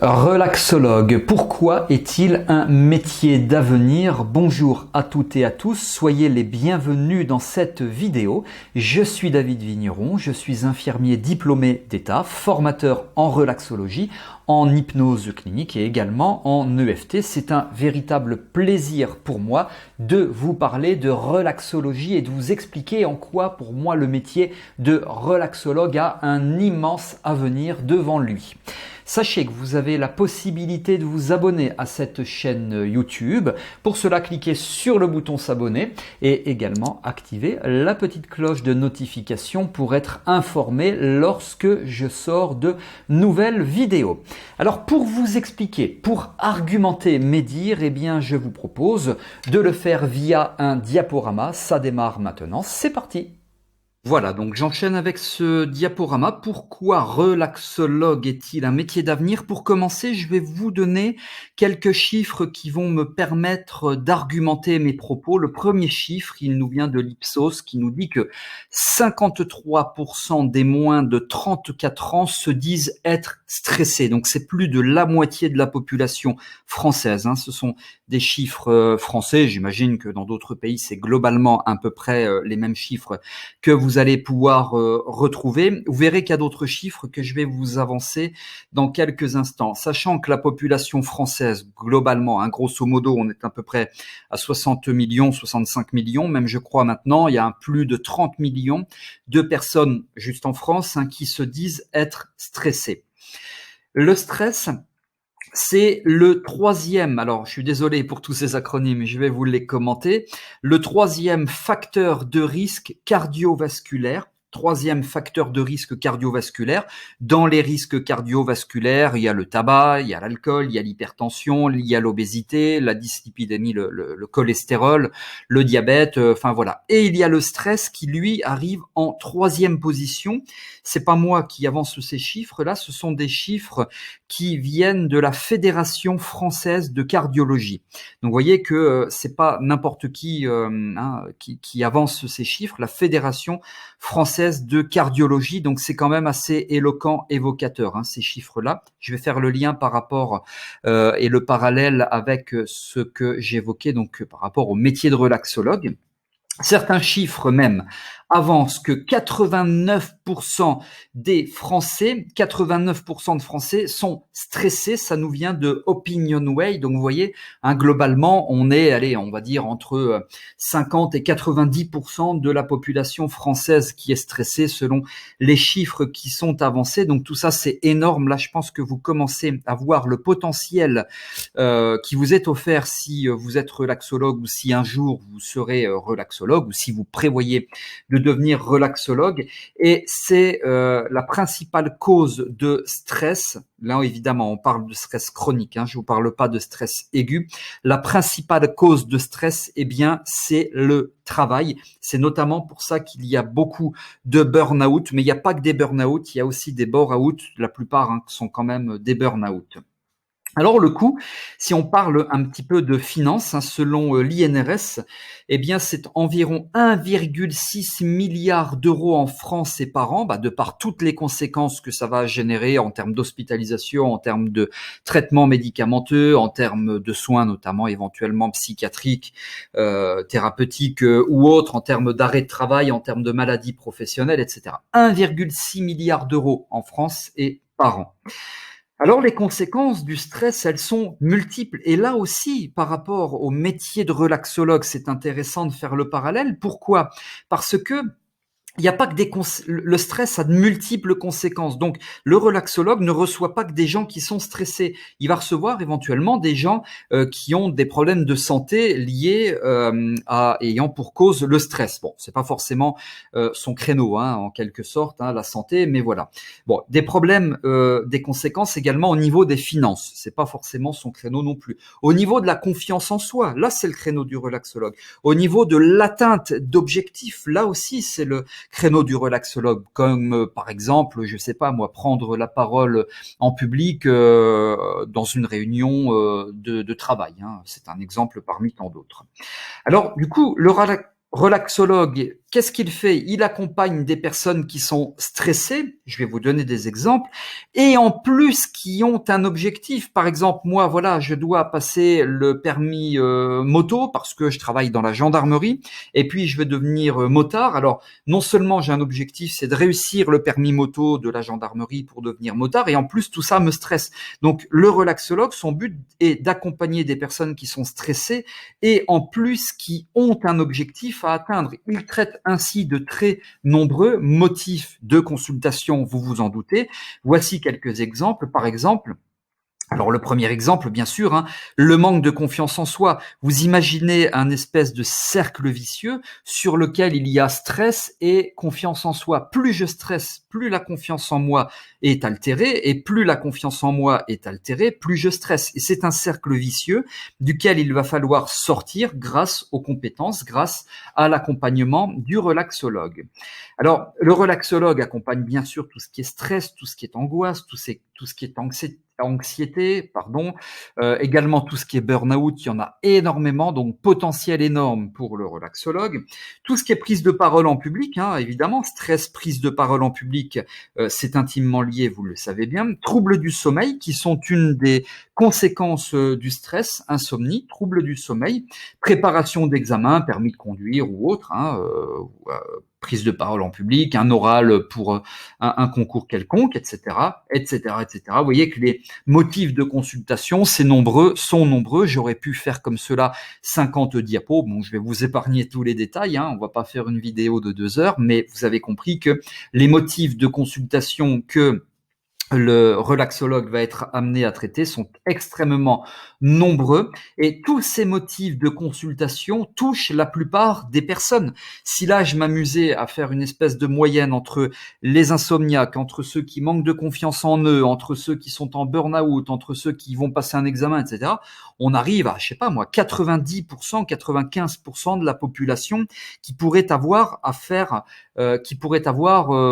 Relaxologue, pourquoi est-il un métier d'avenir? Bonjour à toutes et à tous, soyez les bienvenus dans cette vidéo. Je suis David Vigneron, je suis infirmier diplômé d'État, formateur en relaxologie, en hypnose clinique et également en EFT. C'est un véritable plaisir pour moi de vous parler de relaxologie et de vous expliquer en quoi pour moi le métier de relaxologue a un immense avenir devant lui. Sachez que vous avez la possibilité de vous abonner à cette chaîne YouTube. Pour cela, cliquez sur le bouton s'abonner et également activez la petite cloche de notification pour être informé lorsque je sors de nouvelles vidéos. Alors pour vous expliquer, pour argumenter mes dires, eh bien je vous propose de le faire via un diaporama. Ça démarre maintenant, c'est parti! Voilà, donc j'enchaîne avec ce diaporama. Pourquoi relaxologue est-il un métier d'avenir? Pour commencer, je vais vous donner quelques chiffres qui vont me permettre d'argumenter mes propos. Le premier chiffre, il nous vient de l'Ipsos qui nous dit que 53% des moins de 34 ans se disent être stressés. Donc c'est plus de la moitié de la population française. Ce sont des chiffres français. J'imagine que dans d'autres pays, c'est globalement à peu près les mêmes chiffres que vous allez pouvoir retrouver. Vous verrez qu'il y a d'autres chiffres que je vais vous avancer dans quelques instants. Sachant que la population française, globalement, grosso modo, on est à peu près à 60 millions, 65 millions, même je crois maintenant, il y a plus de 30 millions de personnes juste en France qui se disent être stressées. Le stress, c'est le troisième, alors je suis désolé pour tous ces acronymes, je vais vous les commenter, le troisième facteur de risque cardiovasculaire. Troisième facteur de risque cardiovasculaire. Dans les risques cardiovasculaires, il y a le tabac, il y a l'alcool, il y a l'hypertension, il y a l'obésité, la dyslipidémie, le cholestérol, le diabète, enfin voilà. Et il y a le stress qui, lui, arrive en troisième position. C'est pas moi qui avance ces chiffres-là, ce sont des chiffres qui viennent de la Fédération française de cardiologie. Donc, vous voyez que c'est pas n'importe qui avance ces chiffres. La Fédération française de cardiologie, donc c'est quand même assez éloquent, évocateur, ces chiffres-là. Je vais faire le lien par rapport et le parallèle avec ce que j'évoquais, donc par rapport au métier de relaxologue. Certains chiffres même avancent que 89% des Français, 89% de Français sont stressés. Ça nous vient de Opinionway. Donc, vous voyez, globalement, on est, on va dire entre 50 et 90% de la population française qui est stressée selon les chiffres qui sont avancés. Donc, tout ça, c'est énorme. Là, je pense que vous commencez à voir le potentiel qui vous est offert si vous êtes relaxologue ou si un jour vous serez relaxologue ou si vous prévoyez de devenir relaxologue. Et c'est la principale cause de stress. Là, évidemment, on parle de stress chronique. Je vous parle pas de stress aigu. La principale cause de stress, eh bien, c'est le travail. C'est notamment pour ça qu'il y a beaucoup de burn-out. Mais il n'y a pas que des burn-out, il y a aussi des bore-out. La plupart sont quand même des burn-out. Alors le coût, si on parle un petit peu de finances, selon l'INRS, eh bien c'est environ 1,6 milliard d'euros en France et par an, de par toutes les conséquences que ça va générer en termes d'hospitalisation, en termes de traitements médicamenteux, en termes de soins notamment éventuellement psychiatriques, thérapeutiques ou autres, en termes d'arrêt de travail, en termes de maladies professionnelles, etc. 1,6 milliard d'euros en France et par an. Alors les conséquences du stress, elles sont multiples. Et là aussi, par rapport au métier de relaxologue, c'est intéressant de faire le parallèle. Pourquoi? Parce que il n'y a pas que le stress a de multiples conséquences. Donc, le relaxologue ne reçoit pas que des gens qui sont stressés. Il va recevoir éventuellement des gens qui ont des problèmes de santé liés ayant pour cause le stress. Bon, c'est pas forcément son créneau, en quelque sorte, la santé, mais voilà. Bon, des problèmes, des conséquences également au niveau des finances. C'est pas forcément son créneau non plus. Au niveau de la confiance en soi, là, c'est le créneau du relaxologue. Au niveau de l'atteinte d'objectifs, là aussi, c'est le créneau du relaxologue, comme par exemple, je sais pas moi, prendre la parole en public dans une réunion de travail. C'est un exemple parmi tant d'autres. Alors du coup, relaxologue, qu'est-ce qu'il fait? Il accompagne des personnes qui sont stressées, je vais vous donner des exemples, et en plus qui ont un objectif. Par exemple, moi, voilà, je dois passer le permis moto parce que je travaille dans la gendarmerie, et puis je vais devenir motard. Alors, non seulement j'ai un objectif, c'est de réussir le permis moto de la gendarmerie pour devenir motard, et en plus tout ça me stresse. Donc, le relaxologue, son but est d'accompagner des personnes qui sont stressées et en plus qui ont un objectif à atteindre. Il traite ainsi de très nombreux motifs de consultation, vous vous en doutez. Voici quelques exemples. Par exemple, alors le premier exemple, bien sûr, hein, le manque de confiance en soi. Vous imaginez un espèce de cercle vicieux sur lequel il y a stress et confiance en soi. Plus je stresse, plus la confiance en moi est altérée, et plus la confiance en moi est altérée, plus je stresse. Et c'est un cercle vicieux duquel il va falloir sortir grâce aux compétences, grâce à l'accompagnement du relaxologue. Alors, le relaxologue accompagne bien sûr tout ce qui est stress, tout ce qui est angoisse, tout ce qui est anxiété, pardon, également tout ce qui est burn-out, il y en a énormément, donc potentiel énorme pour le relaxologue. Tout ce qui est prise de parole en public, hein, évidemment, stress, prise de parole en public, c'est intimement lié, vous le savez bien. Troubles du sommeil, qui sont une des conséquences du stress, insomnie, troubles du sommeil, préparation d'examen, permis de conduire ou autre, hein, prise de parole en public, un oral pour un concours quelconque, etc., etc., etc. Vous voyez que les motifs de consultation, sont nombreux. J'aurais pu faire comme cela 50 diapos. Bon, je vais vous épargner tous les détails, hein. On va pas faire une vidéo de 2 heures, mais vous avez compris que les motifs de consultation que le relaxologue va être amené à traiter sont extrêmement nombreux, et tous ces motifs de consultation touchent la plupart des personnes. Si là je m'amusais à faire une espèce de moyenne entre les insomniaques, entre ceux qui manquent de confiance en eux, entre ceux qui sont en burn-out, entre ceux qui vont passer un examen, etc., on arrive à, je sais pas moi, 90%, 95% de la population qui pourrait avoir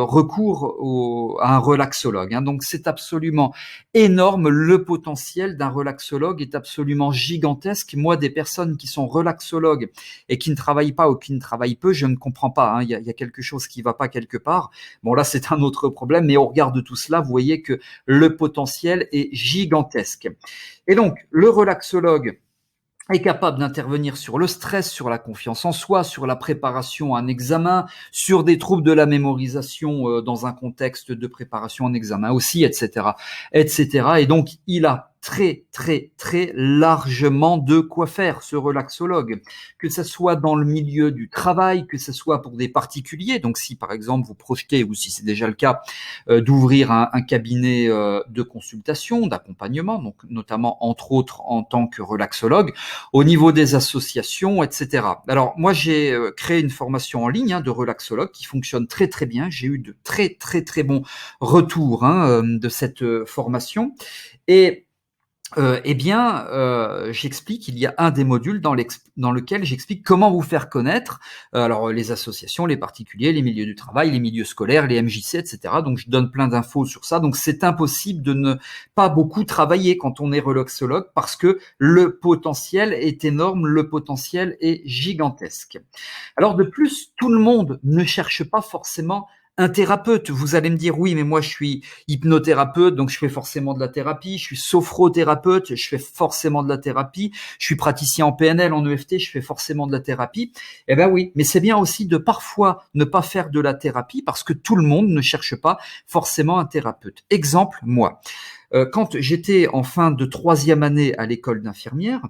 recours à un relaxologue, hein. Donc c'est absolument énorme. Le potentiel d'un relaxologue est absolument gigantesque. Moi, des personnes qui sont relaxologues et qui ne travaillent pas ou qui ne travaillent peu, je ne comprends pas, hein. Il y a quelque chose qui ne va pas quelque part. Bon, là, c'est un autre problème, mais au regard de tout cela, vous voyez que le potentiel est gigantesque. Et donc, le relaxologue est capable d'intervenir sur le stress, sur la confiance en soi, sur la préparation à un examen, sur des troubles de la mémorisation dans un contexte de préparation à un examen aussi, etc., etc. Et donc, il a très largement de quoi faire, ce relaxologue, que ce soit dans le milieu du travail, que ce soit pour des particuliers. Donc si par exemple vous projetez, ou si c'est déjà le cas, d'ouvrir un cabinet de consultation, d'accompagnement, donc notamment entre autres en tant que relaxologue, au niveau des associations, etc. Alors moi j'ai créé une formation en ligne, hein, de relaxologue qui fonctionne très bien. J'ai eu de très bons retours, hein, de cette formation. Et j'explique, il y a un des modules dans lequel j'explique comment vous faire connaître, alors les associations, les particuliers, les milieux du travail, les milieux scolaires, les MJC, etc. Donc je donne plein d'infos sur ça. Donc c'est impossible de ne pas beaucoup travailler quand on est relaxologue parce que le potentiel est énorme, le potentiel est gigantesque. Alors de plus, tout le monde ne cherche pas forcément un thérapeute. Vous allez me dire, oui, mais moi je suis hypnothérapeute, donc je fais forcément de la thérapie, je suis sophrothérapeute, je fais forcément de la thérapie, je suis praticien en PNL, en EFT, je fais forcément de la thérapie. Eh ben oui, mais c'est bien aussi de parfois ne pas faire de la thérapie parce que tout le monde ne cherche pas forcément un thérapeute. Exemple, moi, quand j'étais en fin de 3e année à l'école d'infirmière,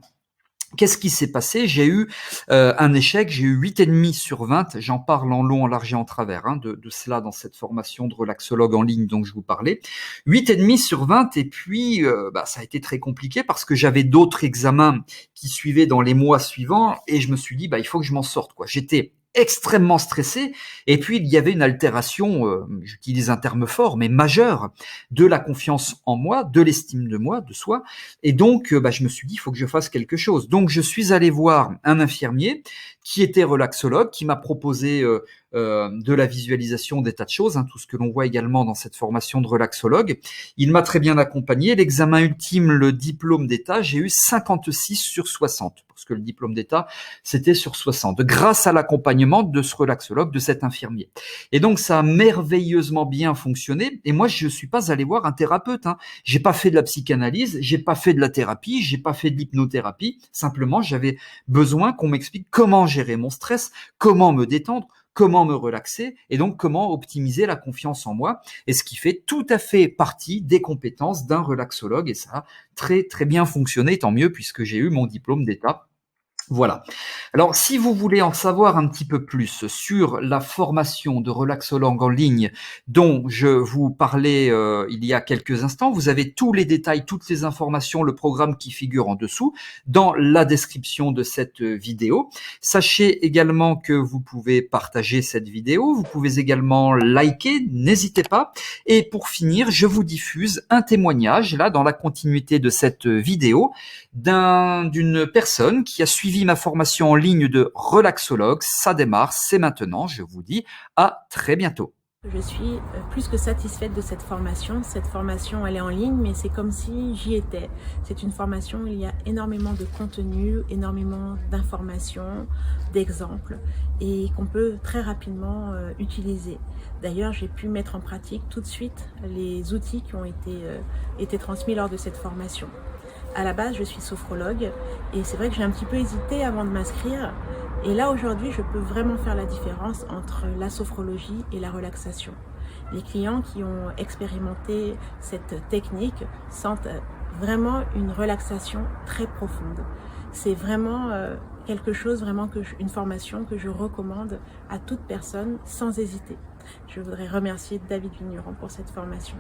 qu'est-ce qui s'est passé? J'ai eu un échec, j'ai eu 8,5 sur 20. J'en parle en long, en large et en travers, hein, de cela dans cette formation de relaxologue en ligne dont je vous parlais. 8,5 sur 20, et puis ça a été très compliqué parce que j'avais d'autres examens qui suivaient dans les mois suivants, et je me suis dit, il faut que je m'en sorte, quoi. J'étais extrêmement stressé, et puis il y avait une altération, j'utilise un terme fort, mais majeur, de la confiance en moi, de l'estime de moi, de soi, et donc je me suis dit, il faut que je fasse quelque chose. Donc je suis allé voir un infirmier qui était relaxologue, qui m'a proposé de la visualisation des tas de choses, hein, tout ce que l'on voit également dans cette formation de relaxologue. Il m'a très bien accompagné. L'examen ultime, le diplôme d'État, j'ai eu 56 sur 60, parce que le diplôme d'État, c'était sur 60, grâce à l'accompagnement de ce relaxologue, de cet infirmier. Et donc, ça a merveilleusement bien fonctionné. Et moi, je ne suis pas allé voir un thérapeute. Hein. J'ai pas fait de la psychanalyse, j'ai pas fait de la thérapie, j'ai pas fait de l'hypnothérapie. Simplement, j'avais besoin qu'on m'explique comment gérer mon stress, comment me détendre, comment me relaxer et donc comment optimiser la confiance en moi, et ce qui fait tout à fait partie des compétences d'un relaxologue, et ça a très très bien fonctionné, tant mieux puisque j'ai eu mon diplôme d'État. Voilà. Alors, si vous voulez en savoir un petit peu plus sur la formation de relaxologue en ligne dont je vous parlais il y a quelques instants, vous avez tous les détails, toutes les informations, le programme qui figure en dessous dans la description de cette vidéo. Sachez également que vous pouvez partager cette vidéo, vous pouvez également liker, n'hésitez pas. Et pour finir, je vous diffuse un témoignage, là, dans la continuité de cette vidéo, d'une personne qui a suivi ma formation en ligne de relaxologue. Ça démarre, c'est maintenant. Je vous dis à très bientôt. Je suis plus que satisfaite de cette formation. Cette formation, elle est en ligne, mais c'est comme si j'y étais. C'est une formation où il y a énormément de contenu, énormément d'informations, d'exemples, et qu'on peut très rapidement utiliser. D'ailleurs, j'ai pu mettre en pratique tout de suite les outils qui ont été transmis lors de cette formation. À la base, je suis sophrologue et c'est vrai que j'ai un petit peu hésité avant de m'inscrire. Et là, aujourd'hui, je peux vraiment faire la différence entre la sophrologie et la relaxation. Les clients qui ont expérimenté cette technique sentent vraiment une relaxation très profonde. C'est vraiment quelque chose, une formation que je recommande à toute personne sans hésiter. Je voudrais remercier David Vigneron pour cette formation.